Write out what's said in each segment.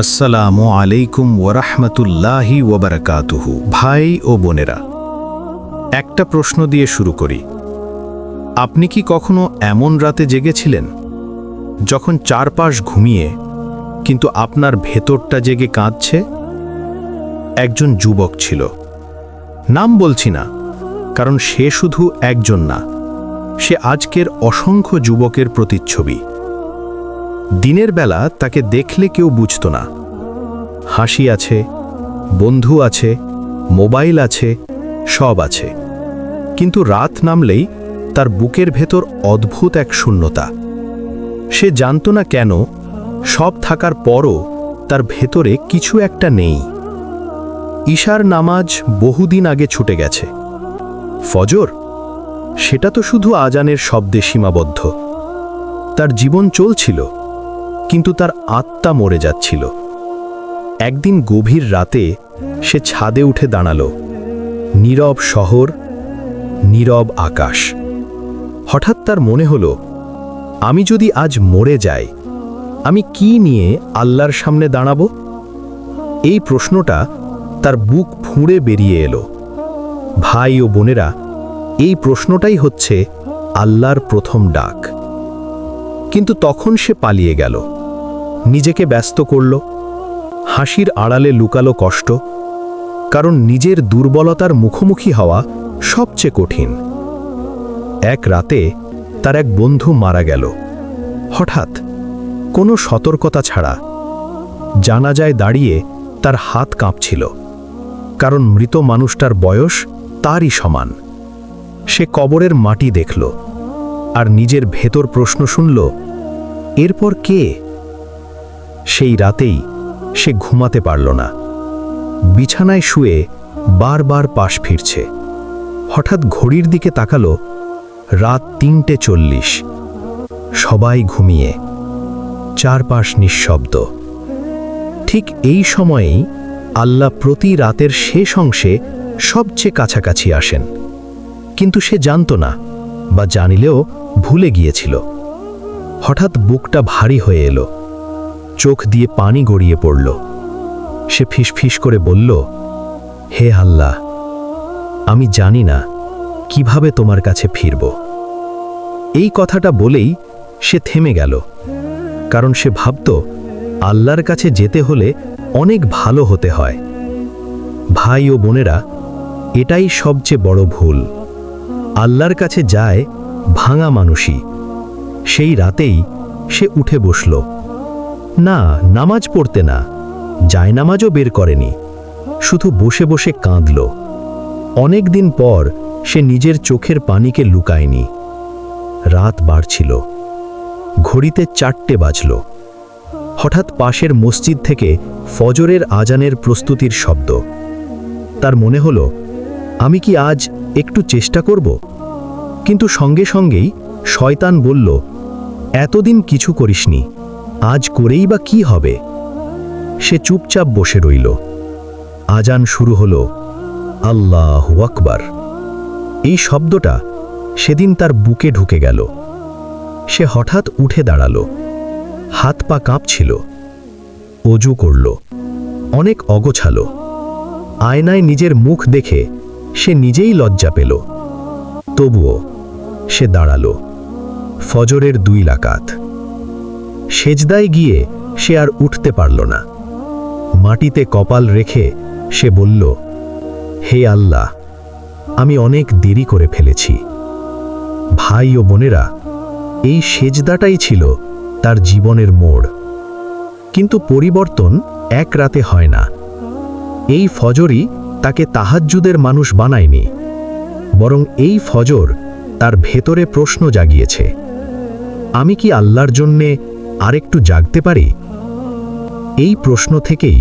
আসসালামু আলাইকুম ওয়ারাহমাতুল্লাহি ওয়াবারাকাতুহু। ভাই ও বোনেরা, একটা প্রশ্ন দিয়ে শুরু করি। আপনি কি কখনো এমন রাতে জেগেছিলেন যখন চারপাশ ঘুমিয়ে কিন্তু আপনার ভেতরটা জেগে কাঁদছে? একজন যুবক ছিল, নাম বলছি না কারণ সে শুধু একজন না, সে আজকের অসংখ্য যুবকের প্রতিচ্ছবি। দিনের বেলা তাকে দেখলে কেউ বুঝত না। হাসি আছে, বন্ধু আছে, মোবাইল আছে, সব আছে, কিন্তু রাত নামলেই তার বুকের ভেতর অদ্ভুত এক শূন্যতা। সে জানত না কেন, সব থাকার পরও তার ভেতরে কিছু একটা নেই। ঈশার নামাজ বহুদিন আগে ছুটে গেছে। ফজর, সেটা তো শুধু আজানের শব্দে সীমাবদ্ধ। তার জীবন চলছিল, কিন্তু তার আত্মা মরে যাচ্ছিল। একদিন গভীর রাতে সে ছাদে উঠে দাঁড়ালো। নীরব শহর, নীরব আকাশ। হঠাৎ তার মনে হলো, আমি যদি আজ মরে যাই, আমি কি নিয়ে আল্লাহর সামনে দাঁড়াবো? এই প্রশ্নটা তার বুক ফুঁড়ে বেরিয়ে এলো। ভাই ও বোনেরা, এই প্রশ্নটাই হচ্ছে আল্লাহর প্রথম ডাক। কিন্তু তখন সে পালিয়ে গেল, নিজেকে ব্যস্ত করল। হাসির আড়ালে লুকালো কষ্ট, কারণ নিজের দুর্বলতার মুখোমুখি হওয়া সবচেয়ে কঠিন। এক রাতে তার এক বন্ধু মারা গেল, হঠাৎ, কোনো সতর্কতা ছাড়া। জানাজায় দাঁড়িয়ে তার হাত কাঁপছিল, কারণ মৃত মানুষটার বয়স তারই সমান। সে কবরের মাটি দেখল আর নিজের ভেতর প্রশ্ন শুনল, এরপর কে? সেই রাতেই সে ঘুমাতে পারল না। বিছানায় শুয়ে বারবার পাশ ফিরছে। হঠাৎ ঘড়ির দিকে তাকালো, রাত ৩:৪০। সবাই ঘুমিয়ে, চারপাশ নিঃশব্দ। ঠিক এই সময়েই আল্লাহ প্রতি রাতের শেষ অংশে সবচেয়ে কাছাকাছি আসেন। কিন্তু সে জানত না, বা জানিলেও ভুলে গিয়েছিল। হঠাৎ বুকটা ভারী হয়ে এলো, চোখ দিয়ে পানি গড়িয়ে পড়ল। সে ফিসফিস করে বলল, হে আল্লাহ, আমি জানি না কিভাবে তোমার কাছে ফিরব। এই কথাটা বলেই সে থেমে গেল, কারণ সে ভাবত আল্লাহর কাছে যেতে হলে অনেক ভালো হতে হয়। ভাই ও বোনেরা, এটাই সবচেয়ে বড় ভুল। আল্লাহর কাছে যায় ভাঙা মানুষই। সেই রাতেই সে উঠে বসল। না, নামাজ পড়তে না, জায়নামাজও বের করেনি, শুধু বসে বসে কাঁদল। অনেক দিন পর সে নিজের চোখের পানিকে লুকায়নি। রাত বাড়ছিল, ঘড়িতে ৪টে বাজল। হঠাৎ পাশের মসজিদ থেকে ফজরের আজানের প্রস্তুতির শব্দ। তার মনে হলো, আমি কি আজ একটু চেষ্টা করব? কিন্তু সঙ্গে সঙ্গেই শয়তান বলল, এতদিন কিছু করিসনি, আজ করেই বা কি হবে? সে চুপচাপ বসে রইল। আজান শুরু হলো, আল্লাহু আকবার। এই শব্দটা সেদিন তার বুকে ঢুকে গেল। সে হঠাৎ উঠে দাঁড়ালো, হাত পা কাঁপছিল। অজু করল, অনেক অগোছালো। আয়নায় নিজের মুখ দেখে সে নিজেই লজ্জা পেল। তবুও সে দাঁড়ালো। ফজরের ২ রাকাত। সেজদায় গিয়ে সে আর উঠতে পারল না। মাটিতে কপাল রেখে সে বলল, হে আল্লাহ, আমি অনেক দেরি করে ফেলেছি। ভাই ও বোনেরা, এই সেজদাটাই ছিল তার জীবনের মোড়। কিন্তু পরিবর্তন এক রাতে হয় না। এই ফজরই তাকে তাহাজ্জুদের মানুষ বানায়নি, বরং এই ফজর তার ভেতরে প্রশ্ন জাগিয়েছে, আমি কি আল্লাহর জন্যে আরেকটু জাগতে পারি? এই প্রশ্ন থেকেই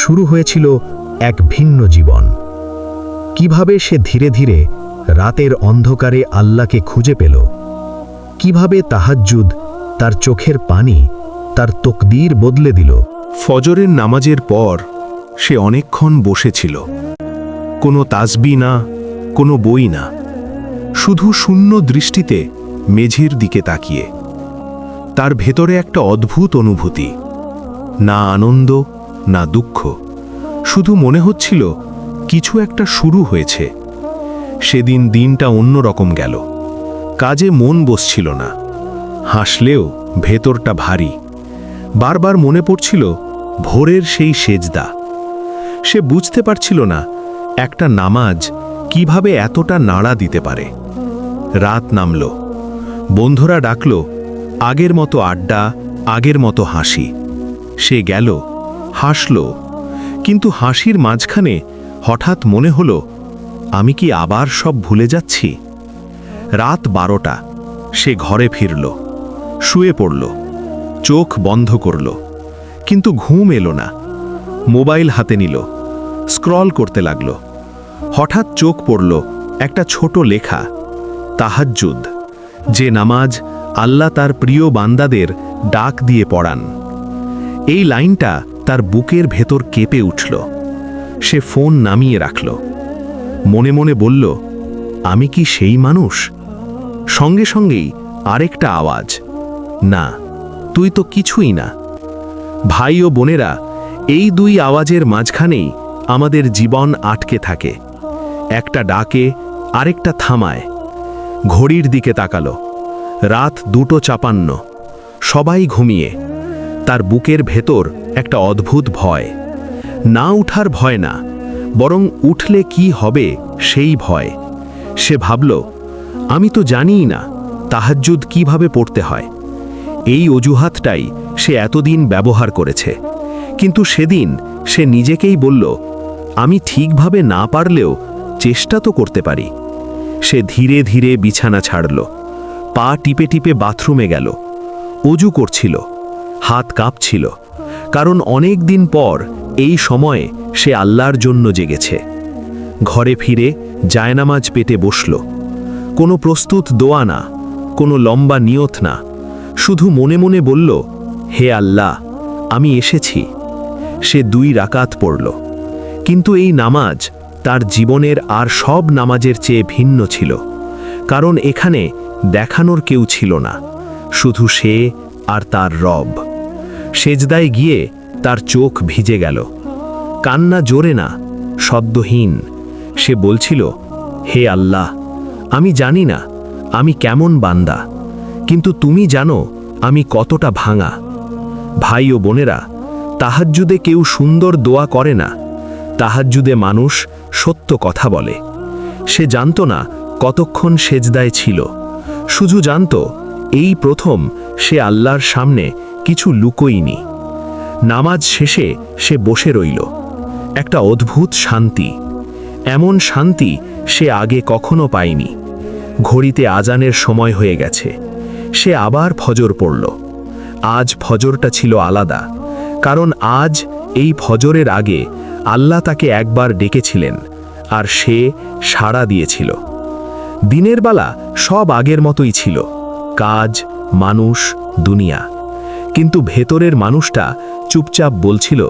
শুরু হয়েছিল এক ভিন্ন জীবন। কিভাবে সে ধীরে ধীরে রাতের অন্ধকারে আল্লাহকে খুঁজে পেল, কিভাবে তাহাজ্জুদ তার চোখের পানি, তার তকদীর বদলে দিল। ফজরের নামাজের পর সে অনেকক্ষণ বসেছিল। কোনো তাসবিহ না, কোনো বই না, শুধু শূন্য দৃষ্টিতে মেঝের দিকে তাকিয়ে। তার ভেতরে একটা অদ্ভুত অনুভূতি, না আনন্দ, না দুঃখ, শুধু মনে হচ্ছিল কিছু একটা শুরু হয়েছে। সেদিন দিনটা অন্যরকম গেল। কাজে মন বসছিল না, হাসলেও ভেতরটা ভারী। বারবার মনে পড়ছিল ভোরের সেই সেজদা। সে বুঝতে পারছিল না একটা নামাজ কিভাবে এতটা নাড়া দিতে পারে। রাত নামল, বন্ধুরা ডাকল, আগের মতো আড্ডা, আগের মতো হাসি। সে গেল, হাসল, কিন্তু হাসির মাঝখানে হঠাৎ মনে হলো, আমি কি আবার সব ভুলে যাচ্ছি? রাত 12টা, সে ঘরে ফিরল, শুয়ে পড়ল, চোখ বন্ধ করল, কিন্তু ঘুম এলো না। মোবাইল হাতে নিল, স্ক্রল করতে লাগল। হঠাৎ চোখ পড়ল একটা ছোট লেখা, তাহাজ্জুদ, যে নামাজ আল্লাহ তার প্রিয় বান্দাদের ডাক দিয়ে পড়ান। এই লাইনটা তার বুকের ভেতর কেঁপে উঠল। সে ফোন নামিয়ে রাখল, মনে মনে বলল, আমি কি সেই মানুষ? সঙ্গে সঙ্গেই আরেকটা আওয়াজ, না, তুই তো কিছুই না। ভাই ও বোনেরা, এই দুই আওয়াজের মাঝখানেই আমাদের জীবন আটকে থাকে। একটা ডাকে, আরেকটা থামায়। ঘড়ির দিকে তাকালো, রাত 2:55, সবাই ঘুমিয়ে। তার বুকের ভেতর একটা অদ্ভুত ভয়, না উঠার ভয় না, বরং উঠলে কি হবে সেই ভয়। সে ভাবল, আমি তো জানিই না তাহাজ্জুদ কিভাবে পড়তে হয়। এই অজুহাতটাই সে এতদিন ব্যবহার করেছে, কিন্তু সেদিন সে নিজেকেই বলল, আমি ঠিকভাবে না পারলেও চেষ্টা তো করতে পারি। সে ধীরে ধীরে বিছানা ছাড়ল, পা টিপে টিপে বাথরুমে গেল। অজু করছিল, হাত কাঁপছিল, কারণ অনেক দিন পর এই সময়ে সে আল্লাহর জন্য জেগেছে। ঘরে ফিরে জায়নামাজ পেতে বসল। কোনো প্রস্তুত দোয়া না, কোনো লম্বা নিয়ত না, শুধু মনে মনে বলল, হে আল্লাহ, আমি এসেছি। সে 2 রাকাত পড়ল, কিন্তু এই নামাজ তার জীবনের আর সব নামাজের চেয়ে ভিন্ন ছিল, কারণ এখানে দেখানোর কেউ ছিল না, শুধু সে আর তার রব। সেজদায় গিয়ে তার চোখ ভিজে গেল, কান্না জোরে না, শব্দহীন। সে বলছিল, হে আল্লাহ, আমি জানি না আমি কেমন বান্দা, কিন্তু তুমি জানো আমি কতটা ভাঙা। ভাই ও বোনেরা, তাহাজ্জুদে কেউ সুন্দর দোয়া করে না, তাহাজ্জুদে মানুষ সত্য কথা বলে। সে জানত না কতক্ষণ সেজদায় ছিল, শুধু জানত এই প্রথম সে আল্লাহর সামনে কিছু লুকোয়নি। নামাজ শেষে সে বসে রইল, একটা অদ্ভুত শান্তি, এমন শান্তি সে আগে কখনো পায়নি। ঘড়িতে আজানের সময় হয়ে গেছে। সে আবার ফজর পড়ল। আজ ফজরটা ছিল আলাদা, কারণ আজ এই ফজরের আগে আল্লাহ তাকে একবার ডেকেছিলেন, আর সে সাড়া দিয়েছিল। দিনের বেলা সব আগের মতোই ছিল, কাজ, মানুষ, দুনিয়া, কিন্তু ভেতরের মানুষটা চুপচাপ বলছিল,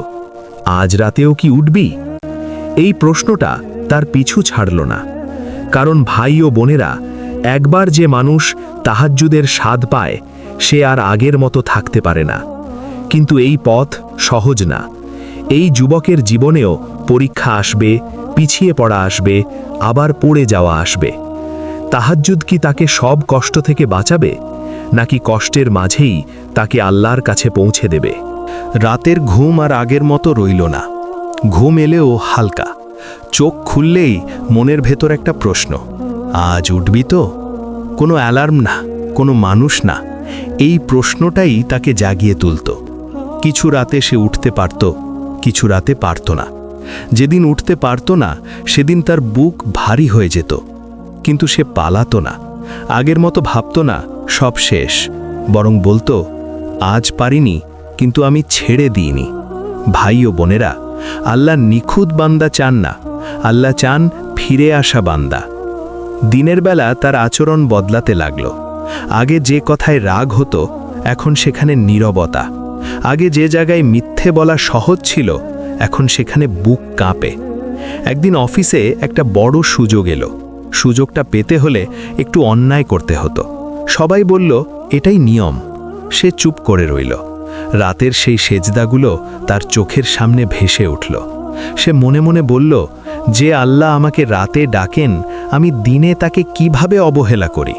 আজ রাতেও কি উঠবি? এই প্রশ্নটা তার পিছু ছাড়ল না, কারণ ভাই ও বোনেরা, একবার যে মানুষ তাহাজ্জুদের স্বাদ পায়, সে আর আগের মতো থাকতে পারে না। কিন্তু এই পথ সহজ না। এই যুবকের জীবনেও পরীক্ষা আসবে, পিছিয়ে পড়া আসবে, আবার পড়ে যাওয়া আসবে। তাহাজ্জুদ কি তাকে সব কষ্ট থেকে বাঁচাবে, নাকি কষ্টের মাঝেই তাকে আল্লাহর কাছে পৌঁছে দেবে? রাতের ঘুম আর আগের মতো রইল না। ঘুম এলেও হালকা। চোখ খুললেই মনের ভেতর একটা প্রশ্ন, আজ উঠবি তো? কোনো অ্যালার্ম না, কোনো মানুষ না, এই প্রশ্নটাই তাকে জাগিয়ে তুলত। কিছু রাতে সে উঠতে পারত, কিছু রাতে পারত না। যেদিন উঠতে পারত না, সেদিন তার বুক ভারী হয়ে যেত। কিন্তু সে পালাতো না, আগের মতো ভাবত না সব শেষ, বরং বলতো, আজ পারিনি, কিন্তু আমি ছেড়ে দিইনি। ভাই ও বোনেরা, আল্লাহ নিখুঁত বান্দা চান না, আল্লাহ চান ফিরে আসা বান্দা। দিনের বেলা তার আচরণ বদলাতে লাগলো। আগে যে কথায় রাগ হতো, এখন সেখানে নীরবতা। আগে যে জায়গায় মিথ্যে বলা সহজ ছিল, এখন সেখানে বুক কাঁপে। একদিন অফিসে একটা বড় সুযোগ এলো। সুযোগটা পেতে হলে একটু অন্যায় করতে হতো। সবাই বলল, এটাই নিয়ম। সে চুপ করে রইল। রাতের সেই সেজদাগুলো তার চোখের সামনে ভেসে উঠল। সে মনে মনে বলল, যে আল্লাহ আমাকে রাতে ডাকেন, আমি দিনে তাকে কিভাবে অবহেলা করি?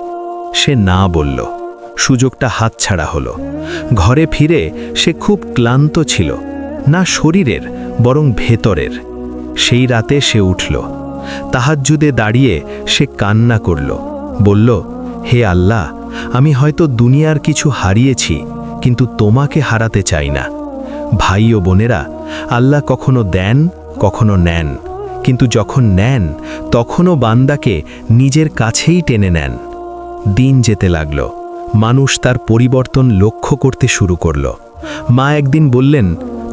সে না বলল। সুযোগটা হাতছাড়া হলো। ঘরে ফিরে সে খুব ক্লান্ত ছিল, না শরীরের বরং ভেতরের। সেই রাতে সে উঠল। তাহাজ্জুদে দাঁড়িয়ে সে কান্না করল, বলল, হে আল্লাহ, আমি হয়তো দুনিয়ার কিছু হারিয়েছি, কিন্তু তোমাকে হারাতে চাই না। ভাই ও বোনেরা, আল্লাহ কখনো দেন, কখনো নেন, কিন্তু যখন নেন তখনও বান্দাকে নিজের কাছেই টেনে নেন। দিন যেতে লাগল। মানুষ তার পরিবর্তন লক্ষ্য করতে শুরু করল। মা একদিন বললেন,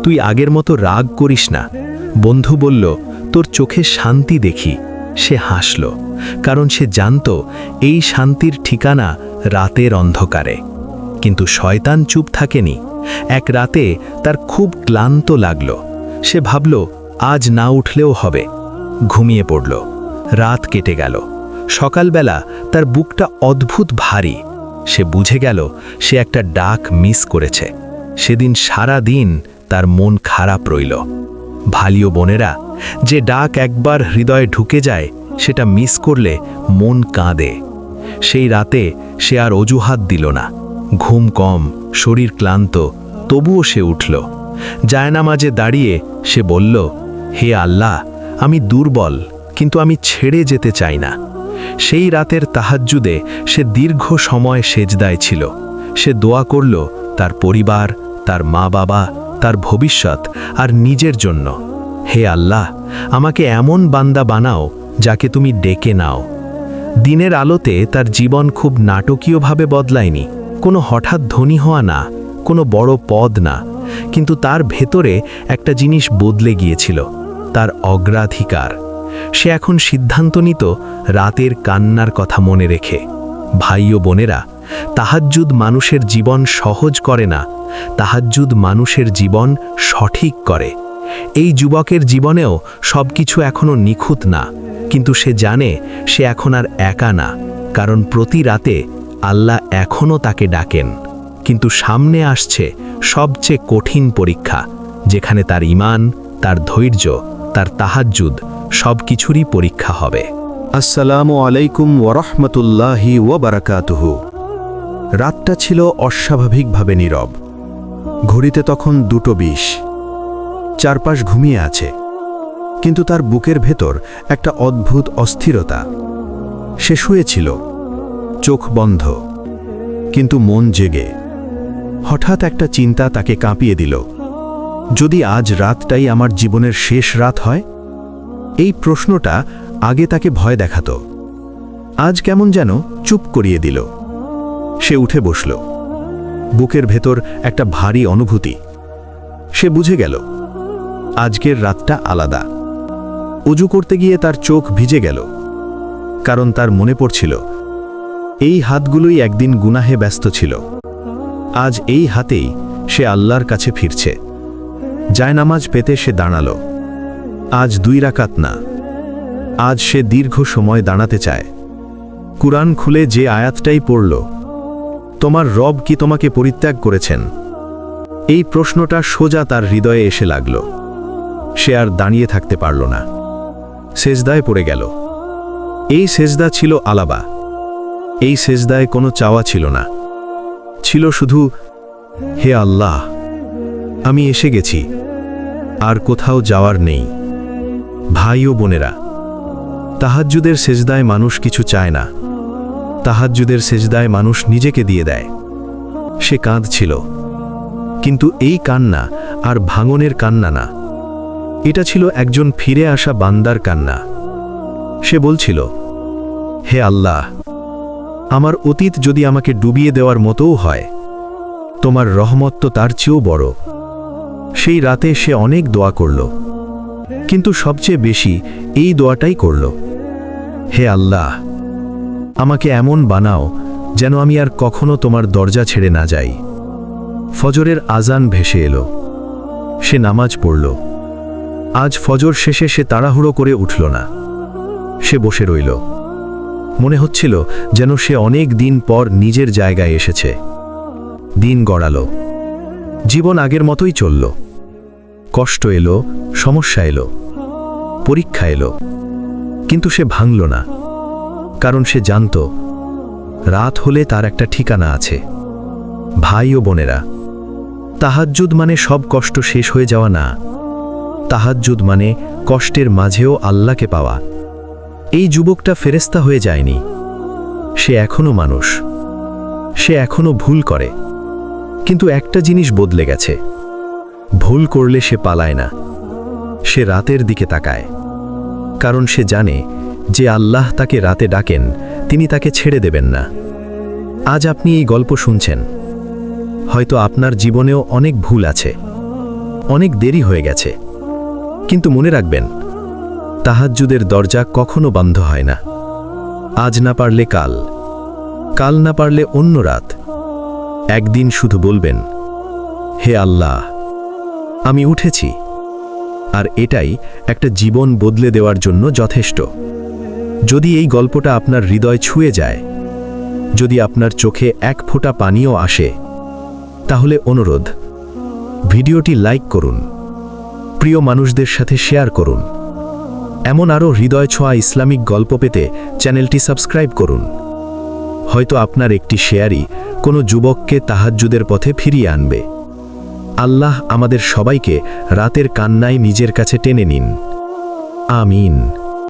তুই আগের মতো রাগ করিস না। বন্ধু বলল, তোর চোখে শান্তি দেখি। সে হাসল, কারণ সে জানত এই শান্তির ঠিকানা রাতের অন্ধকারে। কিন্তু শয়তান চুপ থাকেনি। এক রাতে তার খুব ক্লান্ত লাগল। সে ভাবল, আজ না উঠলেও হবে। ঘুমিয়ে পড়ল। রাত কেটে গেল। সকালবেলা তার বুকটা অদ্ভুত ভারী। সে বুঝে গেল সে একটা ডাক মিস করেছে। সেদিন সারা দিন তার মন খারাপ রইল। ভাইও বোনেরা, যে ডাক একবার হৃদয়ে ঢুকে যায়, সেটা মিস করলে মন কাঁদে। সেই রাতে সে আর অজুহাত দিল না। ঘুম কম, শরীর ক্লান্ত, তবুও সে উঠল। জায়নামাজে দাঁড়িয়ে সে বলল, হে আল্লাহ, আমি দুর্বল, কিন্তু আমি ছেড়ে যেতে চাই না। সেই রাতের তাহাজ্জুদে সে দীর্ঘ সময় সেজদায় ছিল। সে দোয়া করল তার পরিবার, তার মা বাবা, তার ভবিষ্যৎ আর নিজের জন্য। হে আল্লাহ, আমাকে এমন বান্দা বানাও যাকে তুমি ডেকে নাও। দিনের আলোতে তার জীবন খুব নাটকীয়ভাবে বদলায়নি। কোনো হঠাৎ ধনী হওয়া না, কোনো বড় পদ না, কিন্তু তার ভেতরে একটা জিনিস বদলে গিয়েছিল, তার অগ্রাধিকার। সে এখন সিদ্ধান্ত নিত রাতের কান্নার কথা মনে রেখে। ভাই ও বোনেরা, তাহাজ্জুদ মানুষের জীবন সহজ করে না, তাহাজ্জুদ মানুষের জীবন সঠিক করে। এই যুবকের জীবনেও সবকিছু এখনো নিখুঁত না, কিন্তু সে জানে সে এখন আর একা না, কারণ প্রতি রাতে আল্লাহ এখনও তাকে ডাকেন। কিন্তু সামনে আসছে সবচেয়ে কঠিন পরীক্ষা, যেখানে তার ঈমান, তার ধৈর্য, তার তাহাজ্জুদ সবকিছুরই পরীক্ষা হবে। আসসালামু আলাইকুম ওয়ারাহমাতুল্লাহি ওয়াবারাকাতুহু। রাতটা ছিল অস্বাভাবিকভাবে নীরব। ঘড়িতে তখন 2:20। চারপাশ ঘুমিয়ে আছে, কিন্তু তার বুকের ভেতর একটা অদ্ভুত অস্থিরতা। সে শুয়েছিল, চোখ বন্ধ, কিন্তু মন জেগে। হঠাৎ একটা চিন্তা তাকে কাঁপিয়ে দিল। যদি আজ রাতটাই আমার জীবনের শেষ রাত হয়? এই প্রশ্নটা আগে তাকে ভয় দেখাত, আজ কেমন যেন চুপ করিয়ে দিল। সে উঠে বসল। বুকের ভেতর একটা ভারী অনুভূতি। সে বুঝে গেল আজকের রাতটা আলাদা। অজু করতে গিয়ে তার চোখ ভিজে গেল, কারণ তার মনে পড়ছিল এই হাতগুলোই একদিন গুনাহে ব্যস্ত ছিল। আজ এই হাতেই সে আল্লাহর কাছে ফিরছে। জায়নামাজ পেতে সে দাঁড়াল। আজ 2 রাকাত না, আজ সে দীর্ঘ সময় দাঁড়াতে চায়। কুরআন খুলে যে আয়াতটাই পড়ল, তোমার রব কি তোমাকে পরিত্যাগ করেছেন? এই প্রশ্নটা সোজা তার হৃদয়ে এসে লাগল। সে আর দাঁড়িয়ে থাকতে পারল না, সেজদায় পড়ে গেল। এই সেজদা ছিল আলাবা। এই সেজদায় কোনো চাওয়া ছিল না, ছিল শুধু, হে আল্লাহ, আমি এসে গেছি, আর কোথাও যাওয়ার নেই। ভাই ও বোনেরা, তাহাজ্জুদের সেজদায় মানুষ কিছু চায় না। তাহাজ্জুদের সেজদায় মানুষ নিজেকে দিয়ে দেয়। সে কাঁদছিল, কিন্তু এই কান্না আর ভাঙনের কান্না না, এটা ছিল একজন ফিরে আসা বান্দার কান্না। সে বলছিল, হে আল্লাহ, আমার অতীত যদি আমাকে ডুবিয়ে দেওয়ার মতোও হয়, তোমার রহমত তো তার চেয়েও বড়। সেই রাতে সে অনেক দোয়া করল, কিন্তু সবচেয়ে বেশি এই দোয়াটাই করল, হে আল্লাহ, আমাকে এমন বানাও যেন আমি আর কখনো তোমার দরজা ছেড়ে না যাই। ফজরের আজান ভেসে এলো। সে নামাজ পড়ল। আজ ফজর শেষে সে তাড়াহুড়ো করে উঠল না। সে বসে রইল। মনে হচ্ছিল যেন সে অনেক দিন পর নিজের জায়গায় এসেছে। দিন গড়াল। জীবন আগের মতোই চলল। কষ্ট এলো, সমস্যা এলো, পরীক্ষা এলো, কিন্তু সে ভাঙল না, কারণ সে জানত রাত হলে তার একটা ঠিকানা আছে। ভাই ও বোনেরা, তাহাজ্জুদ মানে সব কষ্ট শেষ হয়ে যাওয়া না। তাহাজ্জুদ মানে কষ্টের মাঝেও আল্লাহকে পাওয়া। এই যুবকটা ফেরেশতা হয়ে যায়নি, সে এখনো মানুষ, সে এখনো ভুল করে, কিন্তু একটা জিনিস বদলে গেছে। ভুল করলে সে পালায় না, সে রাতের দিকে তাকায়, কারণ সে জানে যে আল্লাহ তাকে রাতে ডাকেন, তিনি তাকে ছেড়ে দেবেন না। আজ আপনি এই গল্প শুনছেন, হয়তো আপনার জীবনেও অনেক ভুল আছে, অনেক দেরি হয়ে গেছে, কিন্তু মনে রাখবেন, তাহাজ্জুদের দরজা কখনো বন্ধ হয় না। আজ না পারলে কাল, কাল না পারলে অন্য রাত। একদিন শুধু বলবেন, হে আল্লাহ, আমি উঠেছি। আর এটাই একটা জীবন বদলে দেওয়ার জন্য যথেষ্ট। যদি এই গল্পটা আপনার হৃদয় ছুঁয়ে যায়, যদি আপনার চোখে এক ফোঁটা পানিও আসে, তাহলে অনুরোধ, ভিডিওটি লাইক করুন, প্রিয় মানুষদের সাথে শেয়ার করুন। এমন আরও হৃদয় ছোঁয়া ইসলামিক গল্প পেতে চ্যানেলটি সাবস্ক্রাইব করুন। হয়তো আপনার একটি শেয়ারই কোনো যুবককে তাহাজ্জুদের পথে ফিরিয়ে আনবে। আল্লাহ আমাদের সবাইকে রাতের কান্নায় নিজের কাছে টেনে নিন। আমিন।